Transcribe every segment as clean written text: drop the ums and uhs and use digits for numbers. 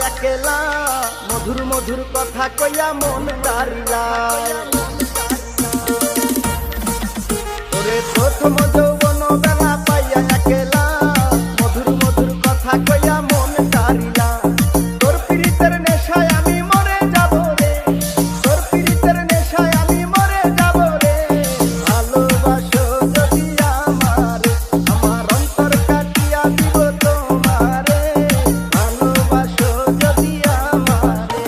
একেলা মধুর মধুর কথা কইয়া মন তারিলা ওরে প্রথম যৌবন বেলা পাইয়া একেলা মধুর মধুর কথা কইয়া মন তারিলা তোর পীড়িতের নেশায় আমি মরে যাব রে তোর পীড়িতের নেশায় আমি মরে যাব রে ভালোবাসো যদি আমারে আমার অন্তর কাটিয়া দিব তোমারে ভালোবাসো যদি আমারে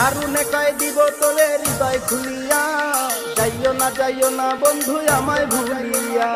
আরুনে কয় দিব তোরে হৃদয় খুলিয়া যাইও না বন্ধু আমায় ভুলিয়া